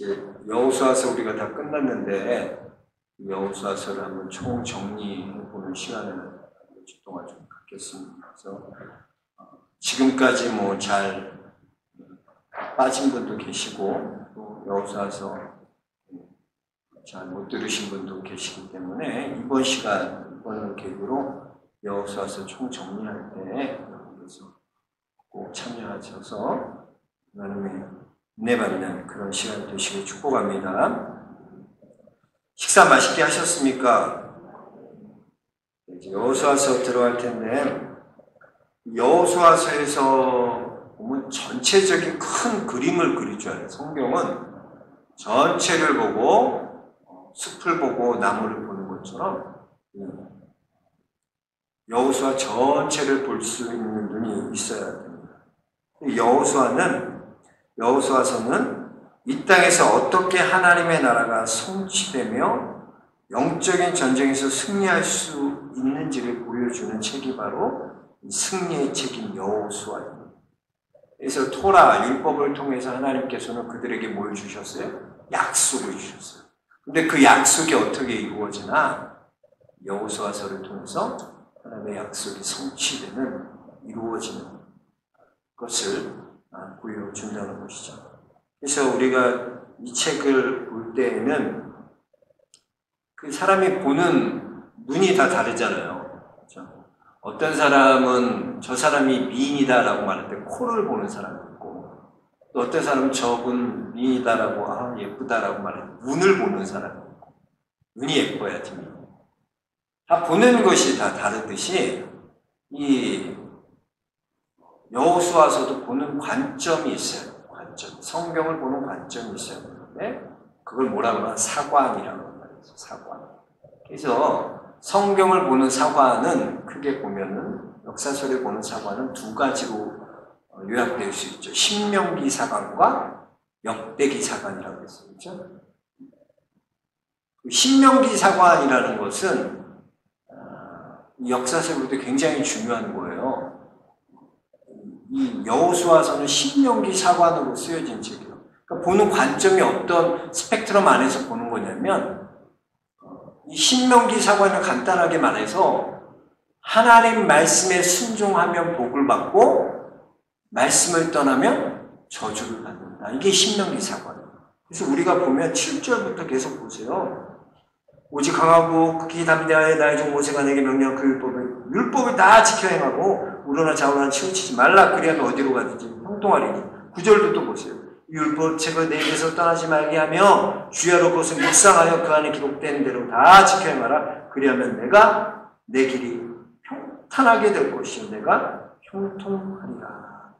이제 여호수아서 우리가 다 끝났는데 여호수아서를 한번 총 정리해보는 시간을 몇 주 동안 좀 갖겠습니다. 그래서 지금까지 뭐 잘 빠진 분도 계시고 또 여호수아서 잘 못 들으신 분도 계시기 때문에 이번 이번을 계기로 여호수아서 총 정리할 때 여기서 꼭 참여하셔서 하나님의 은혜 받는 그런 시간 되시길 축복합니다. 식사 맛있게 하셨습니까? 이제 여호수아서 들어갈 텐데 여호수아서에서 보면 전체적인 큰 그림을 그리죠. 성경은 전체를 보고 숲을 보고 나무를 보는 것처럼 여호수아 전체를 볼 수 있는 눈이 있어야 됩니다. 여호수아서는 이 땅에서 어떻게 하나님의 나라가 성취되며 영적인 전쟁에서 승리할 수 있는지를 보여주는 책이 바로 승리의 책인 여호수아입니다. 그래서 토라, 율법을 통해서 하나님께서는 그들에게 뭘 주셨어요? 약속을 주셨어요. 근데 그 약속이 어떻게 이루어지나? 여호수아서를 통해서 하나님의 약속이 성취되는, 이루어지는 것을 보여준다는 것이죠. 그래서 우리가 이 책을 볼 때에는 그 사람이 보는 눈이 다 다르잖아요. 그렇죠? 어떤 사람은 저 사람이 미인이다라고 말할 때 코를 보는 사람이 있고, 또 어떤 사람은 저분 미인이다라고 예쁘다라고 말할 때 눈을 보는 사람이 있고, 눈이 예뻐야지. 다 보는 것이 다 다르듯이 이 여호수아서도 보는 관점이 있어요. 성경을 보는 관점이 있어야 되는데 그걸 뭐라고 하나? 사관이라고 말해요. 사관. 그래서 성경을 보는 사관은 크게 보면은 역사서를 보는 사관은 두 가지로 요약될 수 있죠. 신명기 사관과 역대기 사관이라고 했어요. 그렇죠? 신명기 사관이라는 것은 역사서에도 굉장히 중요한 거예요. 이 여호수아서는 신명기 사관으로 쓰여진 책이에요. 그러니까 보는 관점이 어떤 스펙트럼 안에서 보는 거냐면, 이 신명기 사관을 간단하게 말해서 하나님 말씀에 순종하면 복을 받고 말씀을 떠나면 저주를 받는다. 이게 신명기 사관이에요. 그래서 우리가 보면 7절부터 계속 보세요. 오직 강하고 극히 담대하여 나의 종 모세가 내게 명령한 그 율법을 다 지켜 행하고 우러나 좌우나 치우치지 말라. 그리하면 어디로 가든지 형통하리니. 9절도 또 보세요. 율법책을 내 입에서 떠나지 말게 하며 주야로 그것을 묵상하여 그 안에 기록된 대로 다 지켜 행하라. 그리하면 내가 내 길이 평탄하게 될 것이요 내가 형통하리라.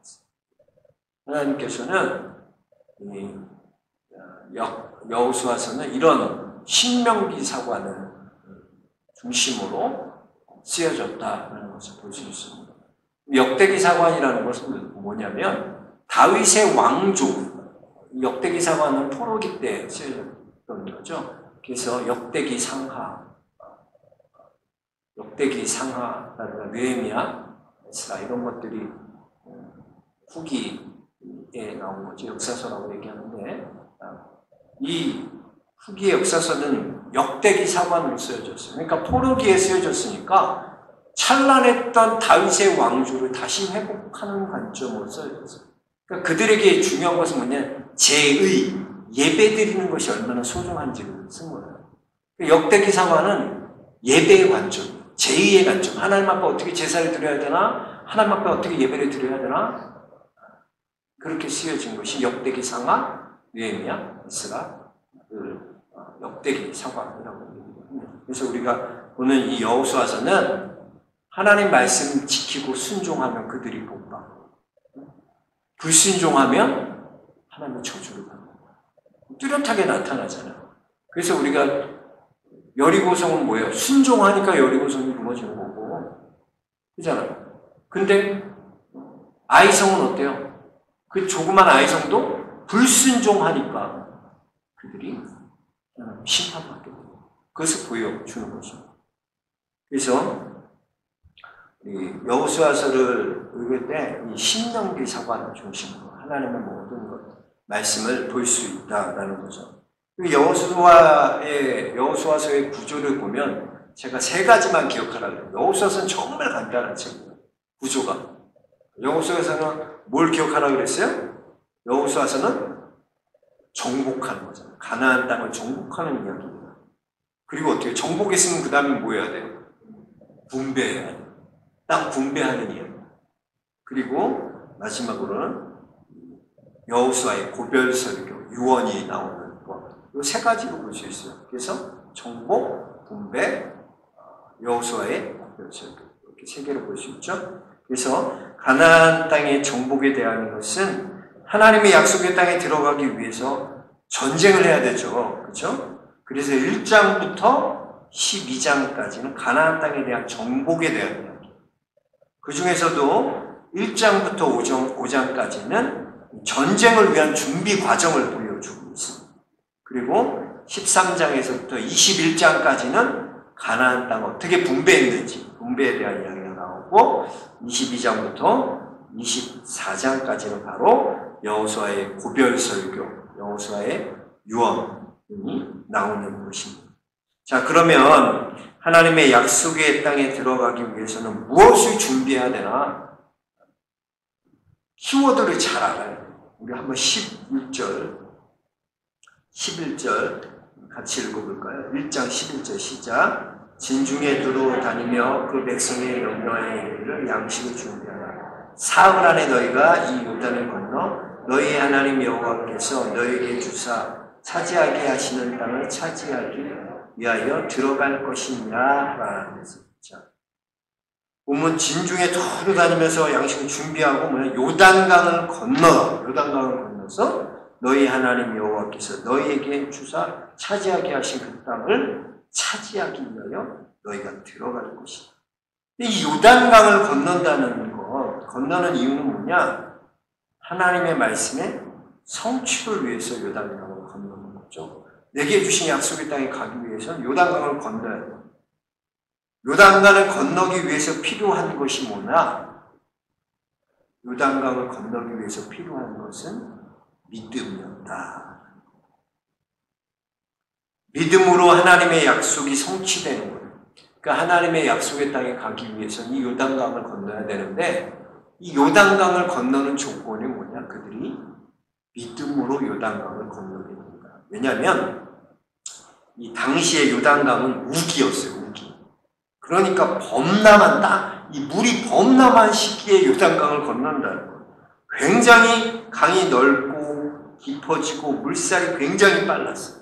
하나님께서는 여호수아서는 이런 신명기 사관을 중심으로 쓰여졌다는 것을 볼 수 있습니다. 역대기 사관이라는 것은 뭐냐면 다윗의 왕족, 역대기 사관은 포로기 때 쓰여졌던 거죠. 그래서 역대기 상하, 느헤미야, 에스라 이런 것들이 후기에 나온 거죠. 역사서라고 얘기하는데 이 후기의 역사서는 역대기 사관으로 쓰여졌어요. 그러니까 포로기에 쓰여졌으니까 찬란했던 다윗의 왕조를 다시 회복하는 관점으로 쓰여졌어요. 그러니까 그들에게 중요한 것은 뭐냐? 제의, 예배드리는 것이 얼마나 소중한지를 쓴 거예요. 역대기 사관은 예배의 관점, 제의의 관점. 하나님 앞에 어떻게 제사를 드려야 되나? 하나님 앞에 어떻게 예배를 드려야 되나? 그렇게 쓰여진 것이 역대기 상하, 느헤미야, 에스라, 역대기 사관이라고 얘기합니다. 그래서 우리가 보는 이 여호수아서는 하나님 말씀 지키고 순종하면 그들이 복받고 불순종하면 하나님의 저주를 받는 뚜렷하게 나타나잖아요. 그래서 우리가 여리고성은 뭐예요? 순종하니까 여리고성이 무너지는 거고 그렇잖아요. 근데 아이성은 어때요? 그 조그만 아이성도 불순종하니까 그들이 심판받게 됩니다. 그것을 보여주는 것입니다. 그래서 여호수아서를 읽을 때 이 신명기 사관을 중심으로 하나님의 모든 것, 말씀을 볼 수 있다라는 거죠. 여호수아서의 구조를 보면 제가 세 가지만 기억하라고 해요. 여호수아서는 정말 간단한 책이에요. 구조가. 여호수아서는 뭘 기억하라고 그랬어요? 여호수아서는 정복하는 거잖아요. 가나안 땅을 정복하는 이야기입니다. 그리고 어떻게 정복했으면 그 다음에 뭐 해야 돼요? 분배해야 돼요. 땅 분배하는 이야기. 그리고 마지막으로는 여호수아의 고별설교, 유언이 나오는 것. 이 세 가지로 볼 수 있어요. 그래서 정복, 분배, 여호수아의 고별설교. 이렇게 세 개로 볼 수 있죠. 그래서 가나안 땅의 정복에 대한 것은 하나님의 약속의 땅에 들어가기 위해서 전쟁을 해야 되죠. 그렇죠? 그래서 1장부터 12장까지는 가나안 땅에 대한 정복에 대한 이야기. 그 중에서도 1장부터 5장까지는 전쟁을 위한 준비 과정을 보여주고 있습니다. 그리고 13장에서부터 21장까지는 가나안 땅 어떻게 분배했는지, 분배에 대한 이야기가 나오고, 22장부터 24장까지는 바로 여호수아의 고별설교, 여호수아의 유언이 나오는 것입니다. 자, 그러면 하나님의 약속의 땅에 들어가기 위해서는 무엇을 준비해야 되나? 키워드를 잘 알아야 돼요. 우리 한번 11절 같이 읽어볼까요? 1장 11절 시작. 진중에 두루 다니며 그 백성의 영광에 이르기를 양식을 준비하라. 사흘 안에 너희가 이 요단을 건너 너희 하나님 여호와께서 너희에게 주사 차지하게 하시는 땅을 차지하기 위하여 들어갈 것이니라 하라. 자, 보면 진중에 두루 다니면서 양식을 준비하고 요단강을 건너서 너희 하나님 여호와께서 너희에게 주사 차지하게 하신 그 땅을 차지하기 위하여 너희가 들어갈 것이다. 이 요단강을 건너는 이유는 뭐냐? 하나님의 말씀에 성취를 위해서 요단강을 건너는 거죠. 내게 주신 약속의 땅에 가기 위해서는 요단강을 건너야 돼요. 요단강을 건너기 위해서 필요한 것이 뭐냐? 요단강을 건너기 위해서 필요한 것은 믿음이었다. 믿음으로 하나님의 약속이 성취되는 거예요. 그러니까 하나님의 약속의 땅에 가기 위해서는 이 요단강을 건너야 되는데, 이 요단강을 건너는 조건이 뭐냐? 그들이 믿음으로 요단강을 건너게 됩니다. 왜냐하면 이 당시의 요단강은 우기였어요. 우기. 그러니까 이 물이 범람한 시기에 요단강을 건넌다는 거예요. 굉장히 강이 넓고 깊어지고 물살이 굉장히 빨랐어요.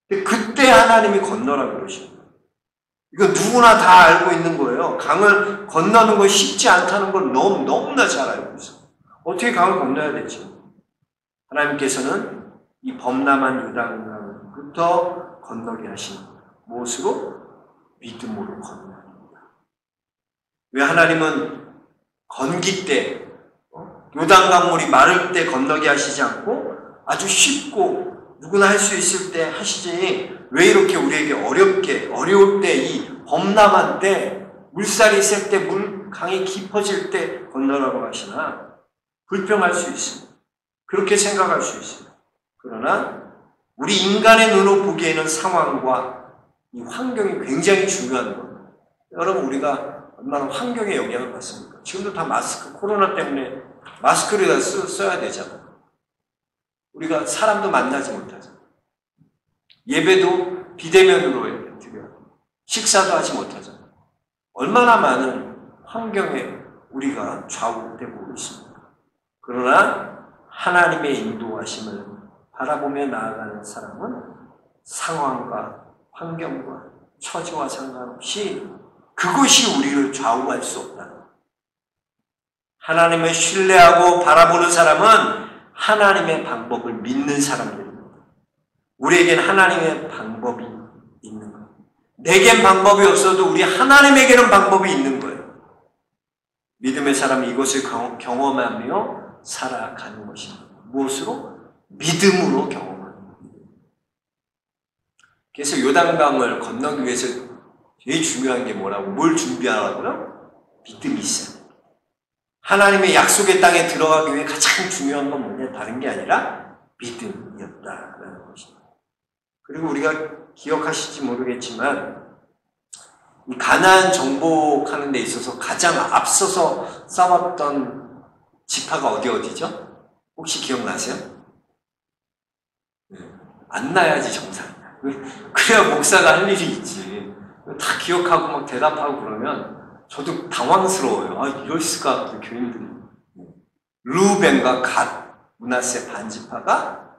근데 그때 하나님이 건너라고 그러십니다. 이거 누구나 다 알고 있는 거예요. 강을 건너는 건 쉽지 않다는 걸 너무나 잘 알고 있어요. 어떻게 강을 건너야 되지? 하나님께서는 이 범람한 요단강부터 건너게 하신 무엇으로? 믿음으로 건너야 합니다. 왜 하나님은 건기 때, 요단강물이 마를 때 건너게 하시지 않고 아주 쉽고 누구나 할 수 있을 때 하시지, 왜 이렇게 우리에게 어려울 때, 이 범람한 때, 물살이 셀 때, 강이 깊어질 때 건너라고 하시나? 불평할 수 있습니다. 그렇게 생각할 수 있습니다. 그러나 우리 인간의 눈으로 보기에는 상황과 이 환경이 굉장히 중요한 겁니다. 여러분, 우리가 얼마나 환경에 영향을 받습니까? 지금도 다 코로나 때문에 마스크를 다 써야 되잖아요. 우리가 사람도 만나지 못하잖아요. 예배도 비대면으로 드려요. 식사도 하지 못하잖아요. 얼마나 많은 환경에 우리가 좌우되고 있습니다. 그러나 하나님의 인도하심을 바라보며 나아가는 사람은 상황과 환경과 처지와 상관없이 그것이 우리를 좌우할 수 없다. 하나님을 신뢰하고 바라보는 사람은 하나님의 방법을 믿는 사람들입니다. 우리에겐 하나님의 방법이 있는 거예요. 내겐 방법이 없어도 우리 하나님에게는 방법이 있는 거예요. 믿음의 사람이 이것을 경험하며 살아가는 것입니다. 무엇으로? 믿음으로 경험하는 거예요. 그래서 요단강을 건너기 위해서 제일 중요한 게 뭐라고? 뭘 준비하라고요? 믿음이 있어요. 하나님의 약속의 땅에 들어가기 위해 가장 중요한 건 뭐냐? 다른 게 아니라 믿음이었다라는 것입니다. 그리고 우리가 기억하실지 모르겠지만 이 가나안 정복하는 데 있어서 가장 앞서서 싸웠던 지파가 어디죠? 혹시 기억나세요? 네. 안 나야지 정상이야. 그래야 목사가 할 일이 있지. 다 기억하고 막 대답하고 그러면 저도 당황스러워요. 아, 이럴 수가, 교인들이. 르우벤과 갓, 므낫세 반지파가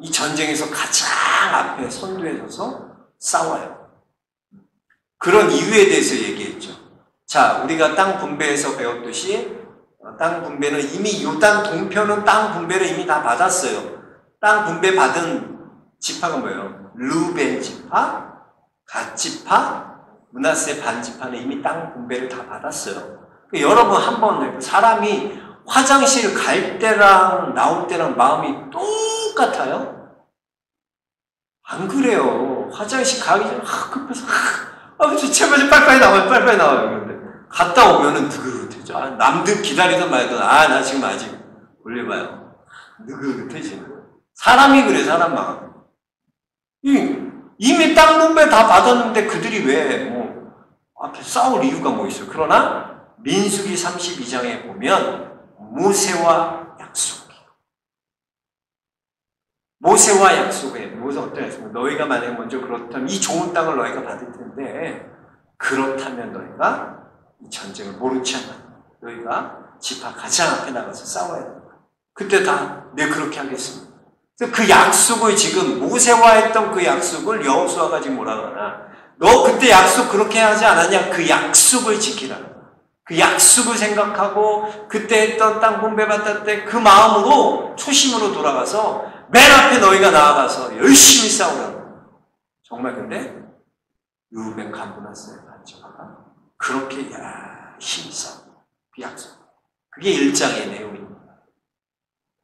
이 전쟁에서 가장 앞에 선두에 서서 싸워요. 그런 이유에 대해서 얘기했죠. 자, 우리가 땅 분배에서 배웠듯이 땅 분배는 이미 요단 동편은 땅 분배를 이미 다 받았어요. 땅 분배 받은 지파가 뭐예요? 르우벤 지파, 갓 지파, 므낫세 반 지파는 이미 땅 분배를 다 받았어요. 여러분 한번 사람이 화장실 갈 때랑 나올 때랑 마음이 똑같아요? 안 그래요. 화장실 가기 전에 급해서 제발 빨리빨리 나와요. 빨리빨리 나와요. 그런데 갔다 오면은 느긋해져. 남들 기다리든 말든 나 지금 아직 올려봐요. 느긋해지는 거예요. 사람이 그래, 사람 마음. 이미 땅 분배 다 받았는데 그들이 왜 앞에 싸울 이유가 뭐 있어요. 그러나 민수기 32장에 보면 모세와 약속이에요. 모세와 약속에 모세가 어떤 약속이에요? 너희가 만약에 먼저 그렇다면 이 좋은 땅을 너희가 받을 텐데 그렇다면 너희가 이 전쟁을 모르지 않아. 너희가 지파 가장 앞에 나가서 싸워야 된다. 그때 다 네 그렇게 하겠습니다. 그 약속을 지금 모세와 했던 그 약속을 여호수아가 지금 뭐라 그러나 너 그때 약속 그렇게 하지 않았냐? 그 약속을 지키라. 그 약속을 생각하고 그때 했던 땅 분배 받을 때 그 마음으로 초심으로 돌아가서 맨 앞에 너희가 나아가서 열심히 싸우라고. 정말 근데 르우벤 므낫세 반지파가 그렇게 열심히 싸우고 그 약속. 그게 1장의 내용입니다.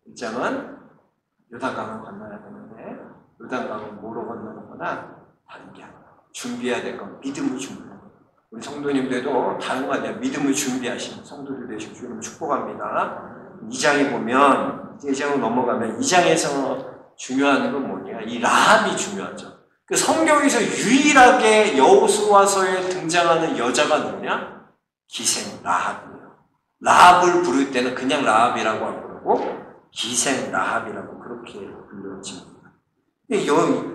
1장은 요단강을 건너야 되는데 요단강을 뭐로 건너는 거나 다른 게 아니라 준비해야 될 건 믿음을 준비해야 돼요. 우리 성도님들도 다른 거 아니야. 믿음을 준비하시는 성도들 되시고 주님을 축복합니다. 2장에 보면 2장으로 넘어가면 2장에서 중요한 건 뭐냐? 이 라합이 중요하죠. 그 성경에서 유일하게 여호수아서에 등장하는 여자가 누구냐? 기생 라합이에요. 라합을 부를 때는 그냥 라합이라고 안 부르고 기생 라합이라고 그렇게 불려집니다.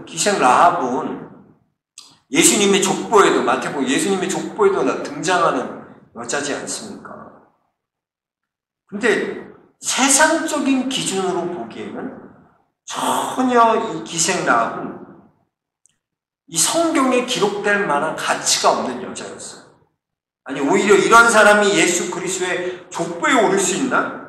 기생 라합은 예수님의 족보에도 마태복음 예수님의 족보에도 등장하는 여자지 않습니까? 근데 세상적인 기준으로 보기에는 전혀 이 기생 라합은 이 성경에 기록될 만한 가치가 없는 여자였어요. 아니 오히려 이런 사람이 예수 그리스도의 족보에 오를 수 있나?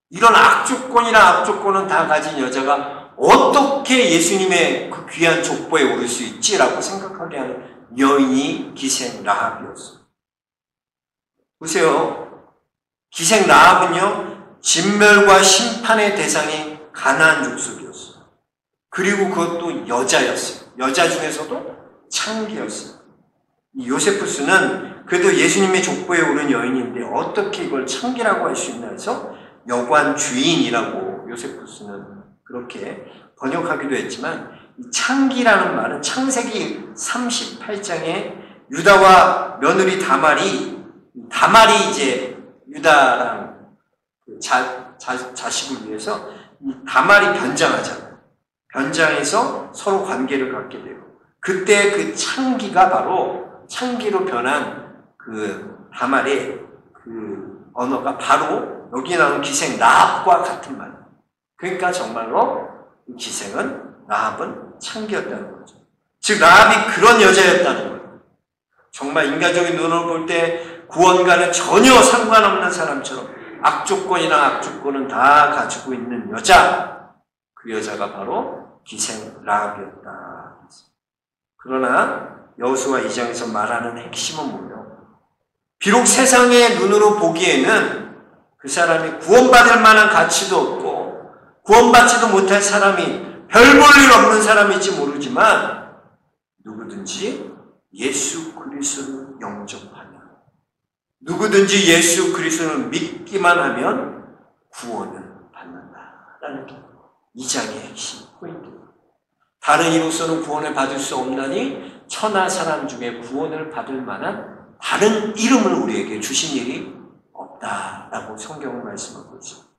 이런 악조건이나 악조건은 다 가진 여자가 어떻게 예수님의 그 귀한 족보에 오를 수 있지라고 생각하게 하는 여인이 기생 라합이었어요. 보세요. 기생 라합은요, 진멸과 심판의 대상이 가나안 족속이었어요. 그리고 그것도 여자였어요. 여자 중에서도 창기였어요. 이 요세푸스는 그래도 예수님의 족보에 오른 여인인데 어떻게 이걸 창기라고 할 수 있나 해서 여관 주인이라고 요세푸스는 그렇게 번역하기도 했지만 이 창기라는 말은 창세기 38장에 유다와 며느리 다말이 이제 유다랑 자식을 위해서 이 다말이 변장하잖아요. 변장해서 서로 관계를 갖게 돼요. 그때 그 창기가 바로 창기로 변한 그 다말의 그 언어가 바로 여기 나온 기생 라합과 같은 말이에요. 그러니까 정말로 기생은 라합은 창기였다는 거죠. 즉 라합이 그런 여자였다는 거예요. 정말 인간적인 눈으로 볼 때 구원과는 전혀 상관없는 사람처럼 악조건이랑 악조건은 다 가지고 있는 여자, 그 여자가 바로 기생 라합이었다. 그러나 여호수아 2장에서 말하는 핵심은 뭐예요? 비록 세상의 눈으로 보기에는 그 사람이 구원받을 만한 가치도 없고 구원받지도 못할 사람이 별 볼 일 없는 사람일지 모르지만 누구든지 예수 그리스도를 영접하면 누구든지 예수 그리스도를 믿기만 하면 구원을 받는다라는 게 이 장의 핵심 포인트입니다. 다른 이로서는 구원을 받을 수 없나니 천하 사람 중에 구원을 받을 만한 다른 이름을 우리에게 주신 일이 없다라고 성경은 말씀하고 있습니다.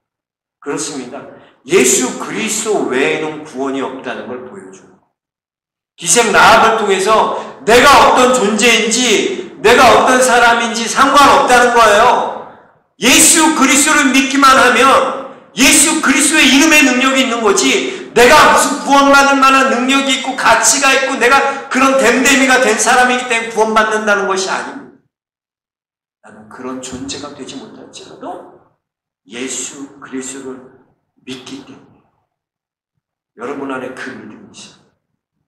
그렇습니다. 예수 그리스도 외에는 구원이 없다는 걸 보여줘요. 기생 라합을 통해서 내가 어떤 존재인지 내가 어떤 사람인지 상관없다는 거예요. 예수 그리스도를 믿기만 하면 예수 그리스도의 이름의 능력이 있는 거지, 내가 무슨 구원받을 만한 능력이 있고 가치가 있고 내가 그런 댐댐이가 된 사람이기 때문에 구원받는다는 것이 아닙니다. 나는 그런 존재가 되지 못할지라도 예수 그리스도를 믿기 때문에 여러분 안에 그 믿음이 있어요.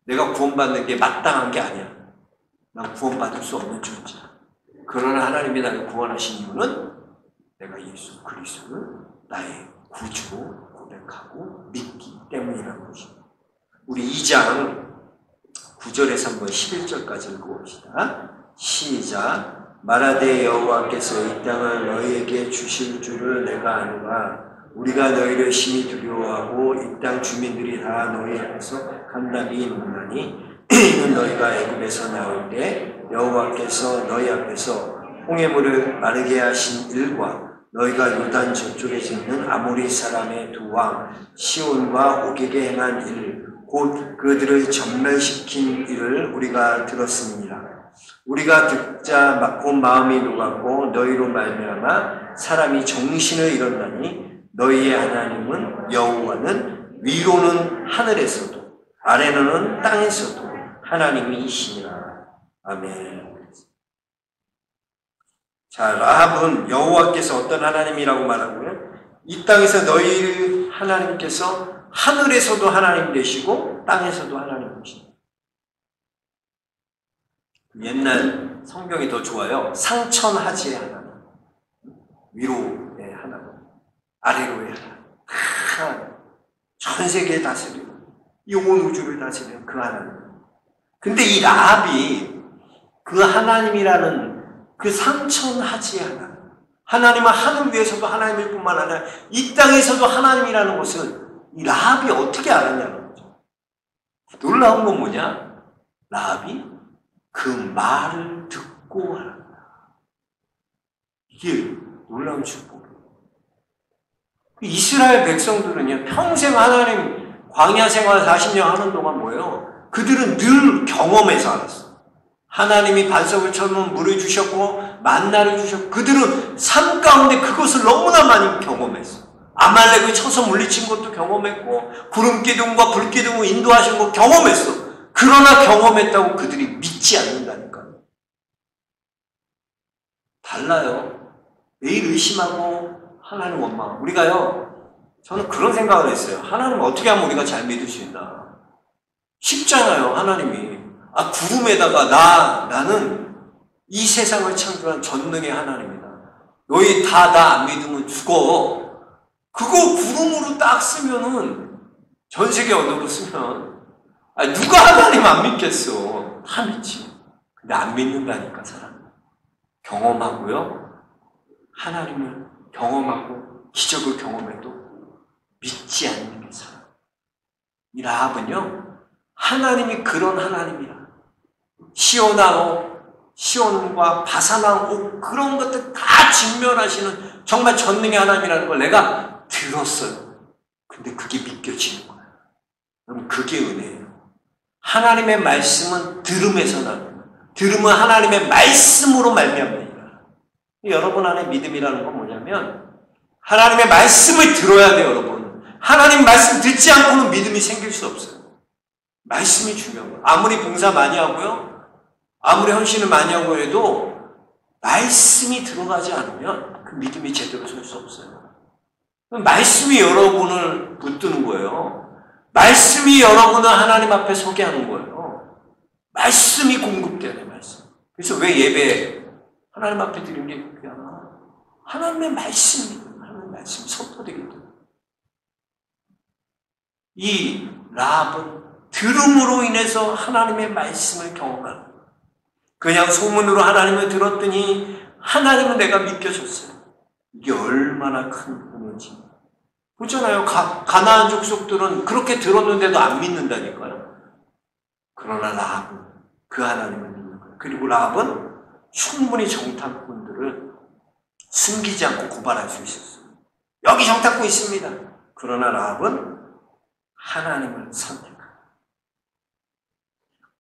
내가 구원받는 게 마땅한 게 아니야. 난 구원받을 수 없는 존재야. 그러나 하나님이 나를 구원하신 이유는 내가 예수 그리스도를 나의 구주로 고백하고 믿기 때문이라는 것입니다. 우리 2장 9절에서 한번 11절까지 읽어봅시다. 시작. 말하되 여호와께서 이 땅을 너희에게 주실 줄을 내가 아노라. 우리가 너희를 심히 두려워하고 이 땅 주민들이 다 너희 앞에서 간담이 있나니 이는 너희가 애굽에서 나올 때 여호와께서 너희 앞에서 홍해물을 마르게 하신 일과 너희가 요단 저쪽에 있는 아모리 사람의 두 왕 시온과 오게게 행한 일, 곧 그들을 전멸시킨 일을 우리가 들었습니다. 우리가 듣자 곧 마음이 녹았고 너희로 말미암아 사람이 정신을 잃었나니 너희의 하나님은 여호와는 위로는 하늘에서도 아래로는 땅에서도 하나님이시니라. 아멘. 자, 라합은 여호와께서 어떤 하나님이라고 말하고요? 이 땅에서 너희 하나님께서 하늘에서도 하나님 되시고 땅에서도 하나님 되십니다. 옛날 성경이 더 좋아요. 상천하지의 하나님, 위로의 하나님, 아래로의 하나님, 전 세계에 다스리는, 이 온 우주를 다스리는 그 하나님. 근데 이 라합이 그 하나님이라는 그 상천하지의 하나님, 하나님은 하늘 위에서도 하나님일 뿐만 아니라 이 땅에서도 하나님이라는 것을 이 라합이 어떻게 알았냐는 거죠. 놀라운 건 뭐냐? 라합이 그 말을 듣고 알았다. 이게 놀라운 축복이에요. 이스라엘 백성들은요, 평생 하나님 광야 생활 40년 하는 동안 뭐예요? 그들은 늘 경험해서 알았어. 하나님이 반석을 쳐놓은 물을 주셨고 만나를 주셨고 그들은 삶 가운데 그것을 너무나 많이 경험했어. 아말렉을 쳐서 물리친 것도 경험했고 구름기둥과 불기둥을 인도하신 것 경험했어. 그러나 경험했다고 그들이 믿지 않는다니까요. 달라요. 매일 의심하고 하나님 원망. 우리가요, 저는 그런 생각을 했어요. 하나님 어떻게 하면 우리가 잘 믿을 수 있나? 쉽잖아요. 하나님이 구름에다가 나는 이 세상을 창조한 전능의 하나님이다. 너희 다 나 안 믿으면 죽어. 그거 구름으로 딱 쓰면은 전 세계 언어로 쓰면 누가 하나님 안 믿겠어. 다 믿지. 근데 안 믿는다니까 사람. 경험하고요. 하나님을 경험하고 기적을 경험해도 믿지 않는 게 사람. 이 라합은요. 하나님이 그런 하나님이라. 시온과 바산왕 옥 그런 것들 다 직면하시는 정말 전능의 하나님이라는 걸 내가 들었어요. 근데 그게 믿겨지는 거예요. 그럼 그게 은혜예요. 하나님의 말씀은 들음에서 나는, 들음은 하나님의 말씀으로 말미암으니라. 여러분 안에 믿음이라는 건 뭐냐면 하나님의 말씀을 들어야 돼요. 여러분, 하나님 말씀 듣지 않고는 믿음이 생길 수 없어요. 말씀이 중요한 거예요. 아무리 봉사 많이 하고요, 아무리 헌신을 많이 하고 해도 말씀이 들어가지 않으면 그 믿음이 제대로 설 수 없어요. 말씀이 여러분을 붙드는 거예요. 말씀이 여러분을 하나님 앞에 서게 하는 거예요. 말씀이 공급돼야 돼, 말씀. 그래서 왜 예배 하나님 앞에 드리는 게 그냥 하나님의 말씀이, 하나님의 말씀이 선포되기 때문에. 이 라합은 들음으로 인해서 하나님의 말씀을 경험하는 거예요. 그냥 소문으로 하나님을 들었더니 하나님은 내가 믿겨졌어요. 이게 얼마나 큰 은혜인지. 보잖아요. 가나안 족속들은 그렇게 들었는데도 안 믿는다니까요. 그러나 라합은 그 하나님을 믿는 거예요. 그리고 라합은 충분히 정탐꾼들을 숨기지 않고 고발할 수 있었어요. 여기 정탐꾼 있습니다. 그러나 라합은 하나님을 선택합니다.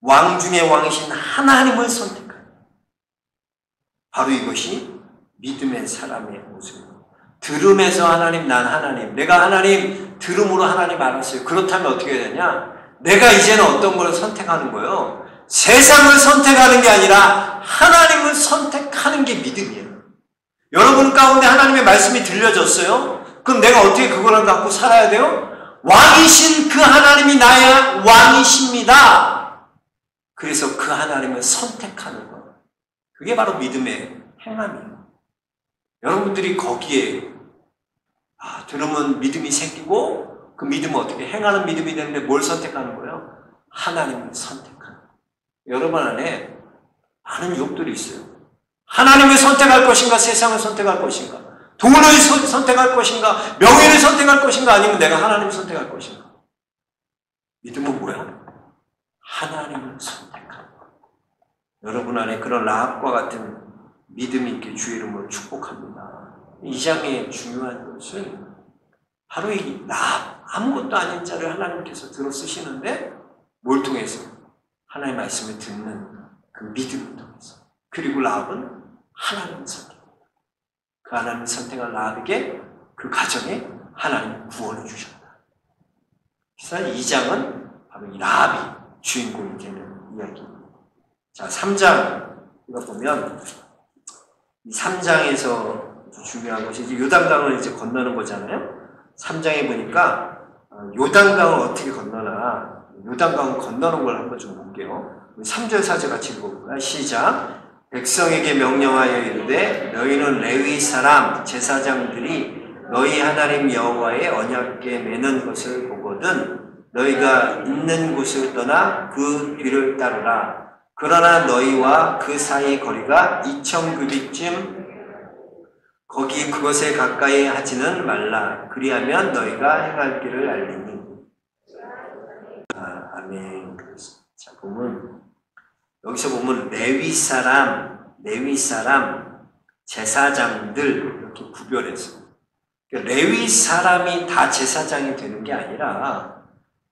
왕 중의 왕이신 하나님을 선택합니다. 바로 이것이 믿음의 사람의 모습입니다. 들음에서 하나님, 난 하나님. 내가 하나님, 들음으로 하나님 알았어요. 그렇다면 어떻게 해야 되냐? 내가 이제는 어떤 걸 선택하는 거예요? 세상을 선택하는 게 아니라 하나님을 선택하는 게 믿음이에요. 여러분 가운데 하나님의 말씀이 들려졌어요? 그럼 내가 어떻게 그걸 갖고 살아야 돼요? 왕이신 그 하나님이 나의 왕이십니다. 그래서 그 하나님을 선택하는 것. 그게 바로 믿음의 행함이에요. 여러분들이 거기에 들으면 믿음이 생기고 그 믿음은 어떻게 행하는 믿음이 되는데 뭘 선택하는 거예요? 하나님을 선택하는 거예요. 여러분 안에 많은 유혹들이 있어요. 하나님을 선택할 것인가 세상을 선택할 것인가 돈을 선택할 것인가 명예를 선택할 것인가 아니면 내가 하나님을 선택할 것인가. 믿음은 뭐야? 하나님을 선택하는 거예요. 여러분 안에 그런 라합과 같은 믿음이 있게 주의 이름으로 축복합니다. 이 장의 중요한 것은 바로 이 라합, 아무것도 아닌 자를 하나님께서 들어 쓰시는데 뭘 통해서? 하나님의 말씀을 듣는 그 믿음을 통해서. 그리고 라합은 하나님을 선택합니다. 그 하나님을 선택한 라합에게 그 가정에 하나님이 구원을 주셨다. 그래서 이 장은 바로 이 라합이 주인공이 되는 이야기입니다. 자, 3장 이거 보면 이 3장에서 중요한 것이 이제 요단강을 이제 건너는 거잖아요. 3장에 보니까 요단강을 어떻게 건너나 요단강을 건너는 걸 한번 좀 볼게요. 3절 4절 같이 읽어볼까요? 시작. 백성에게 명령하여 이르되 너희는 레위 사람 제사장들이 너희 하나님 여호와의 언약궤 매는 것을 보거든 너희가 있는 곳을 떠나 그 뒤를 따르라. 그러나 너희와 그 사이의 거리가 2000규빗쯤 거기 그것에 가까이 하지는 말라. 그리하면 너희가 행할 길을 알리니. 아멘. 자, 보면 여기서 보면 레위 사람, 제사장들 이렇게 구별했어요. 그러니까 레위 사람이 다 제사장이 되는 게 아니라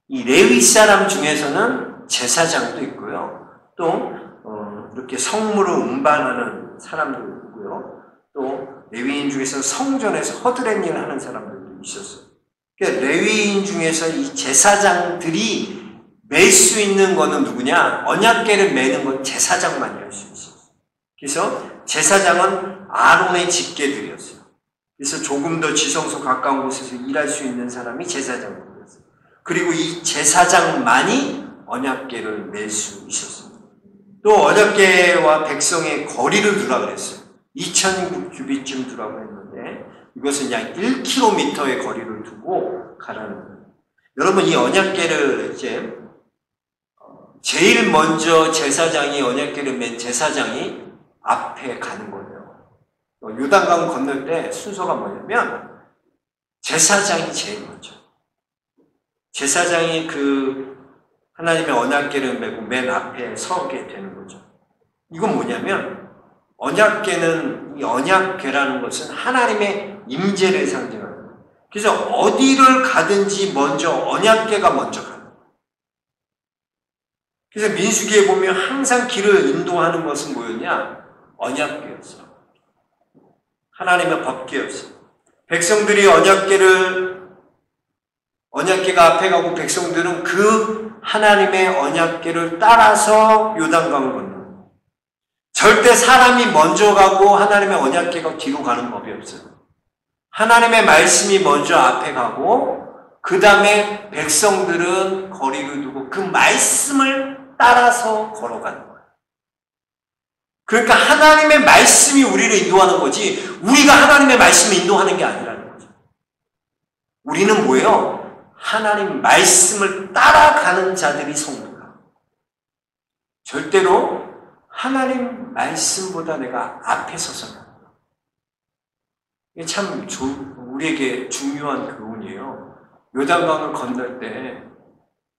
이 레위 사람 중에서는 제사장도 있고요. 또 이렇게 성물을 운반하는 사람도 있고요. 또 레위인 중에서 성전에서 허드렛 일을 하는 사람들도 있었어요. 그러니까 레위인 중에서 이 제사장들이 맬 수 있는 거는 누구냐? 언약궤를 매는 건 제사장만이 할 수 있었어요. 그래서 제사장은 아론의 직계들이었어요. 그래서 조금 더 지성소 가까운 곳에서 일할 수 있는 사람이 제사장들이었어요. 그리고 이 제사장만이 언약궤를 맬 수 있었습니다. 또 언약궤와 백성의 거리를 두라 그랬어요. 2000규빗쯤 두라고 했는데 이것은 약 1km의 거리를 두고 가라는 거예요. 여러분 이 언약궤를 이제 제일 먼저 제사장이 언약궤를 맨 제사장이 앞에 가는 거예요. 요단강 건널 때 순서가 뭐냐면 제사장이 제일 먼저. 제사장이 그 하나님의 언약궤를 메고 맨 앞에 서게 되는 거죠. 이건 뭐냐면 언약궤는 이 언약궤라는 것은 하나님의 임재를 상징하는 거예요. 그래서 어디를 가든지 먼저 언약궤가 먼저 가요. 그래서 민수기에 보면 항상 길을 인도하는 것은 뭐였냐? 언약궤였어. 하나님의 법궤였어. 백성들이 언약궤가 앞에 가고 백성들은 그 하나님의 언약궤를 따라서 요단강을 건너요. 절대 사람이 먼저 가고 하나님의 언약궤가 뒤로 가는 법이 없어요. 하나님의 말씀이 먼저 앞에 가고 그 다음에 백성들은 거리를 두고 그 말씀을 따라서 걸어가는 거예요. 그러니까 하나님의 말씀이 우리를 인도하는 거지 우리가 하나님의 말씀을 인도하는 게 아니라는 거죠. 우리는 뭐예요? 하나님 말씀을 따라가는 자들이 성도다. 절대로 하나님 말씀보다 내가 앞에 서서는 이게 참 우리에게 중요한 교훈이에요. 요단강을 건널 때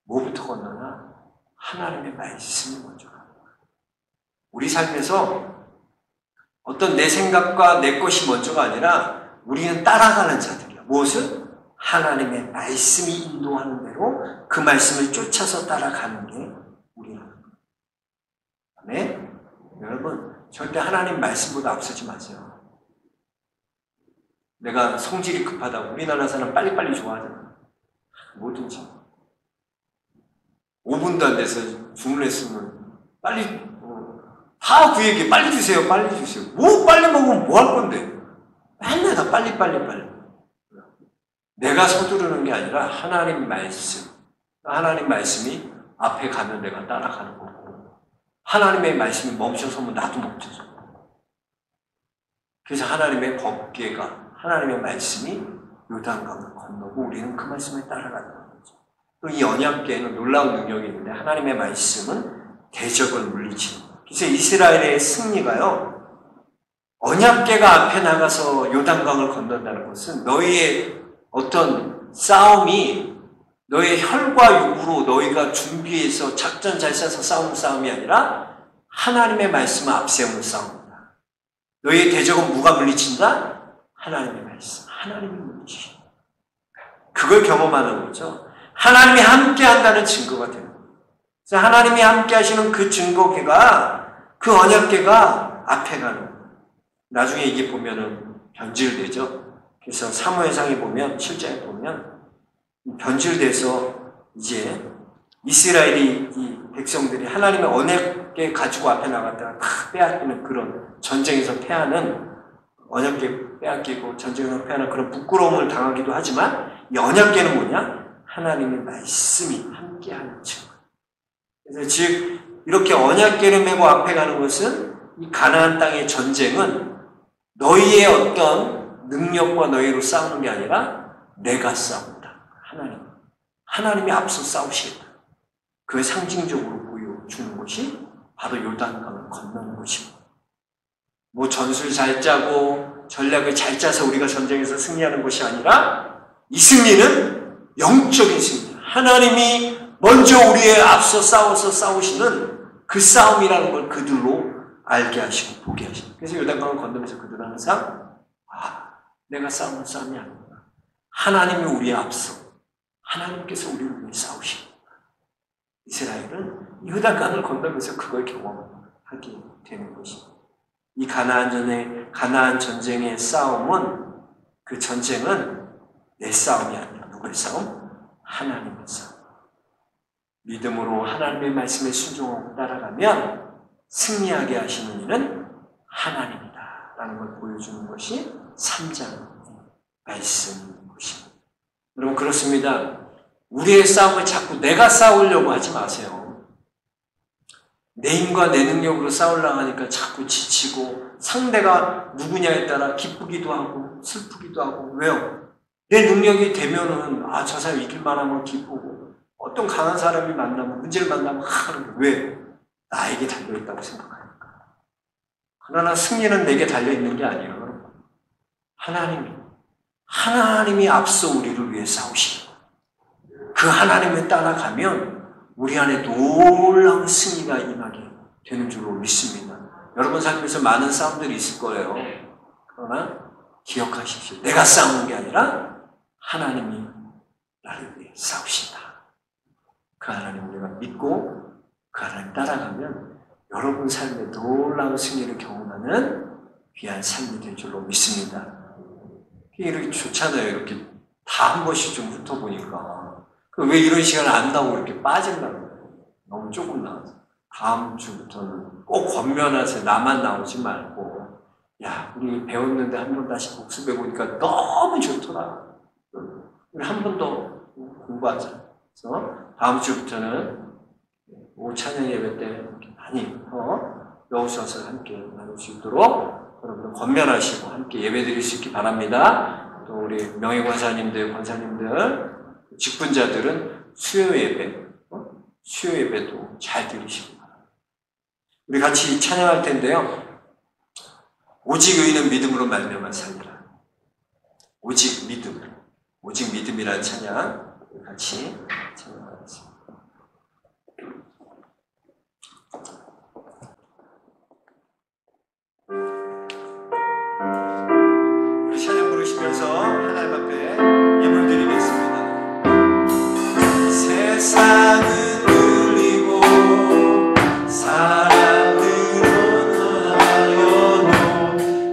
뭐부터 건너나? 하나님의 말씀이 먼저 가는 거예요. 우리 삶에서 어떤 내 생각과 내 것이 먼저가 아니라 우리는 따라가는 자들이야. 무엇을? 하나님의 말씀이 인도하는 대로 그 말씀을 쫓아서 따라가는 게 우리라는 거예요. 네? 여러분, 절대 하나님 말씀보다 앞서지 마세요. 내가 성질이 급하다고 우리나라 사람 빨리빨리 좋아하잖아. 뭐든지. 5분도 안 돼서 주문했으면 빨리 다 그 얘기 빨리 주세요. 빨리 주세요. 뭐 빨리 먹으면 뭐 할 건데. 맨날 다 빨리. 내가 서두르는 게 아니라 하나님 말씀. 하나님 말씀이 앞에 가면 내가 따라가는 거고 하나님의 말씀이 멈춰서면 나도 멈춰서. 그래서 하나님의 법궤가 하나님의 말씀이 요단강을 건너고 우리는 그 말씀에 따라가는 거죠. 또 이 언약궤에는 놀라운 능력이 있는데 하나님의 말씀은 대적을 물리치는 거예요. 그래서 이스라엘의 승리가요. 언약궤가 앞에 나가서 요단강을 건넌다는 것은 너희의 어떤 싸움이 너의 혈과 육으로 너희가 준비해서 작전 잘 짜서 싸우는 싸움이 아니라 하나님의 말씀을 앞세우는 싸움이다. 너희의 대적은 누가 물리친다? 하나님의 말씀. 하나님이 물리치신다. 그걸 경험하는 거죠. 하나님이 함께 한다는 증거가 되는 거예요. 그래서 하나님이 함께 하시는 그 증거궤가 그 언약궤가 앞에 가는 거예요. 나중에 이게 보면은 변질되죠. 그래서 사무엘상에 보면 7장에 보면 변질돼서 이제 이스라엘이 이 백성들이 하나님의 언약궤 가지고 앞에 나갔다가 다 빼앗기는 그런 전쟁에서 패하는 언약궤 빼앗기고 전쟁에서 패하는 그런 부끄러움을 당하기도 하지만 이 언약궤는 뭐냐? 하나님의 말씀이 함께하는 증거. 그래서 즉 이렇게 언약궤를 메고 앞에 가는 것은 이 가나안 땅의 전쟁은 너희의 어떤 능력과 너희로 싸우는 게 아니라 내가 싸운다. 하나님이 앞서 싸우시겠다. 그 상징적으로 보여주는 것이 바로 요단강을 건너는 것입니다. 뭐 전술 잘 짜고 전략을 잘 짜서 우리가 전쟁에서 승리하는 것이 아니라 이 승리는 영적인 승리. 하나님이 먼저 우리의 앞서 싸워서 싸우시는 그 싸움이라는 걸 그들로 알게 하시고 보게 하시고. 그래서 요단강을 건너면서 그들은 항상 내가 싸우는 싸움이 아니구나. 하나님이 우리의 앞서 하나님께서 우리를 위해 싸우시고 이스라엘은 요단강을 건너면서 그걸 경험하게 되는 것입니다. 이 가나안 전쟁의 싸움은 그 전쟁은 내 싸움이 아니라 누구의 싸움? 하나님의 싸움. 믿음으로 하나님의 말씀에 순종하고 따라가면 승리하게 하시는 이는 하나님이다 라는 걸 보여주는 것이 3장의 말씀인 것입니다. 여러분 그렇습니다. 우리의 싸움을 자꾸 내가 싸우려고 하지 마세요. 내 힘과 내 능력으로 싸우려고 하니까 자꾸 지치고 상대가 누구냐에 따라 기쁘기도 하고 슬프기도 하고. 왜요? 내 능력이 되면은 저 사람 이길 만하면 기쁘고 어떤 강한 사람이 만나면 문제를 만나면 왜? 나에게 달려있다고 생각하니까. 그러나 승리는 내게 달려있는 게 아니에요. 하나님이 앞서 우리를 위해 싸우시고 그 하나님을 따라가면 우리 안에 놀라운 승리가 임하게 되는 줄로 믿습니다. 여러분 삶에서 많은 싸움들이 있을 거예요. 그러나 기억하십시오. 내가 싸우는 게 아니라 하나님이 나를 위해 싸우신다. 그 하나님 우리가 믿고 그 하나님 따라가면 여러분 삶에 놀라운 승리를 경험하는 귀한 삶이 될 줄로 믿습니다. 이렇게 좋잖아요. 이렇게 다 한 번씩 좀 훑어보니까. 왜 이런 시간을 안 나오고 이렇게 빠진다는 거예요. 너무 조금 나와서. 다음 주부터는 꼭 권면하세요. 나만 나오지 말고. 우리 배웠는데 한 번 다시 복습해보니까 너무 좋더라. 우리 한 번 더 공부하자. 그래서 다음 주부터는 오후 찬양 예배 때 이렇게 많이 여우셔서 함께 나눌 수 있도록 여러분 권면하시고 함께 예배 드릴 수 있기 바랍니다. 또 우리 명예권사님들, 권사님들, 직분자들은 수요 예배도 잘 들으시기 바랍니다. 우리 같이 찬양할 텐데요. 오직 의인은 믿음으로 말미암아 살리라. 오직 믿음, 오직 믿음이라는 찬양 같이 찬양하겠습니다. 우리 찬양 부르시면서 하나님 앞에 예물 드리겠습니다. 세상은 울리고 사람들은 하여도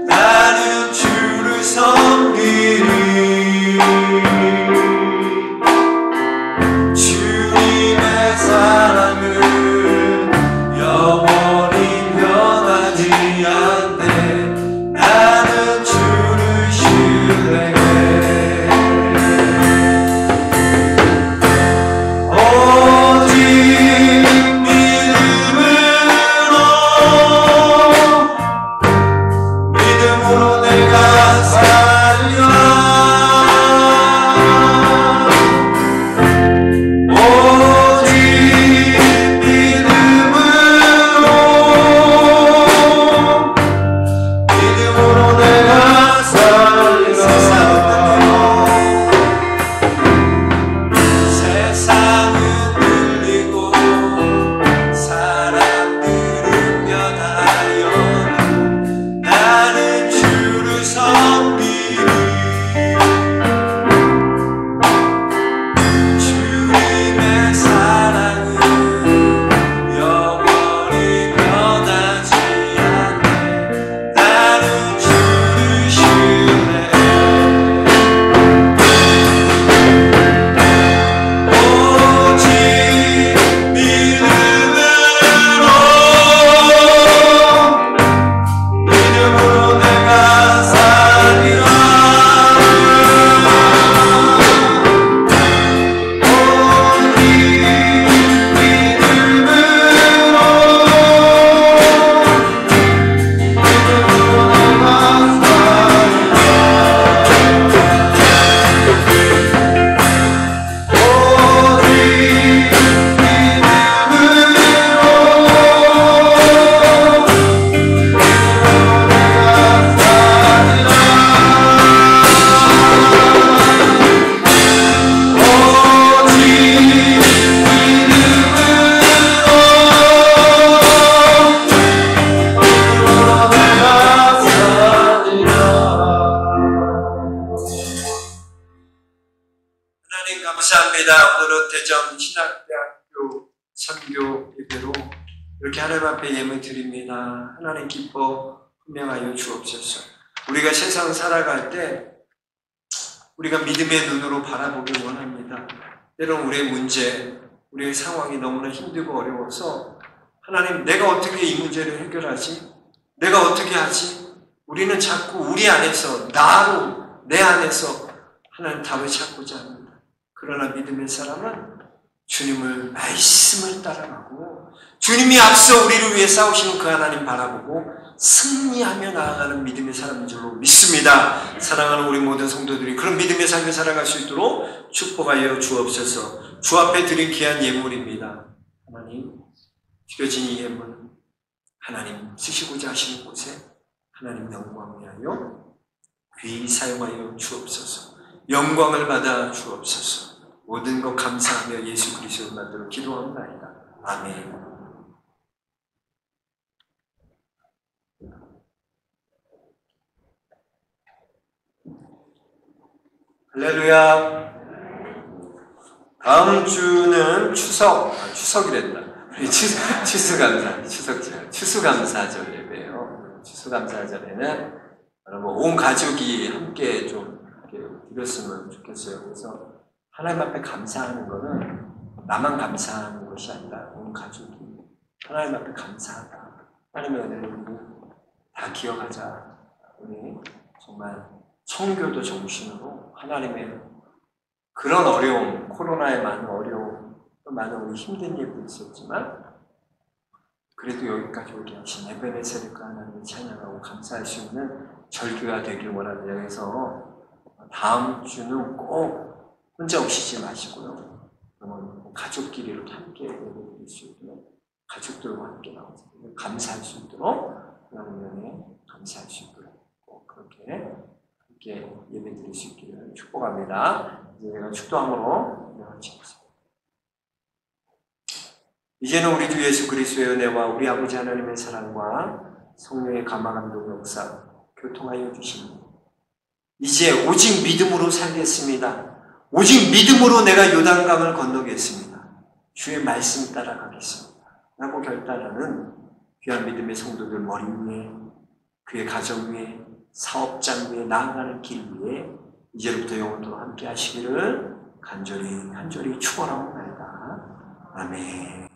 나는 주를 섬기리. 주님의 사랑은 영원히 변하지 않네. 나는 주를 신뢰해. 감사합니다. 오늘은 대전 신학대학교 선교 예배로 이렇게 하나님 앞에 예물 드립니다. 하나님 기뻐 분명하여 주옵소서. 우리가 세상 살아갈 때 우리가 믿음의 눈으로 바라보길 원합니다. 때론 우리의 문제, 우리의 상황이 너무나 힘들고 어려워서 하나님, 내가 어떻게 이 문제를 해결하지? 내가 어떻게 하지? 우리는 자꾸 우리 안에서, 나로, 내 안에서 하나님 답을 찾고자 합니다. 그러나 믿음의 사람은 주님을, 말씀을 따라가고 주님이 앞서 우리를 위해 싸우시는 그 하나님 바라보고 승리하며 나아가는 믿음의 사람인 줄로 믿습니다. 사랑하는 우리 모든 성도들이 그런 믿음의 삶을 살아갈 수 있도록 축복하여 주옵소서. 주 앞에 드린 귀한 예물입니다. 하나님, 드려진 이 예물은 하나님 쓰시고자 하시는 곳에 하나님 영광 위하여 귀히 사용하여 주옵소서. 영광을 받아 주옵소서. 모든 것 감사하며 예수 그리스도의 만들어 기도합니다. 아멘. 할렐루야. 다음 주는 추석이랬다. 추수감사절 예배예요. 추수감사절에는 여러분 온 가족이 함께 좀 드렸으면 좋겠어요. 그래서 하나님 앞에 감사하는 거는 나만 감사하는 것이 아니라 온 가족이 하나님 앞에 감사하다. 하나님의 은혜를 다 기억하자. 우리 정말 청교도 정신으로 하나님의 그런 어려움, 코로나의 많은 어려움, 또 많은 우리 힘든 일도 있었지만 그래도 여기까지 오게 하신 에베네셀과 하나님을 찬양하고 감사할 수 있는 절교가 되길 원합니다. 그래서 다음 주는 꼭 혼자 오시지 마시고요. 그러면 가족끼리 이렇게 함께 예배드릴 수 있도록 가족들과 함께 나와서 감사할 수 있도록 하나님의 감사할 수 있도록 꼭 그렇게 함께 예배드릴 수 있게 축복합니다. 이제 제가 축도함으로 마치겠습니다. 이제는 우리 주 예수 그리스도의 은혜와 우리 아버지 하나님의 사랑과 성령의 감화감동 역사 교통하여 주시니 이제 오직 믿음으로 살겠습니다. 오직 믿음으로 내가 요단강을 건너겠습니다. 주의 말씀 따라가겠습니다. 라고 결단하는 귀한 믿음의 성도들 머리 위에, 그의 가정 위에, 사업장 위에, 나아가는 길 위에 이제부터 영원토록 함께 하시기를 간절히 축원합니다. 아멘.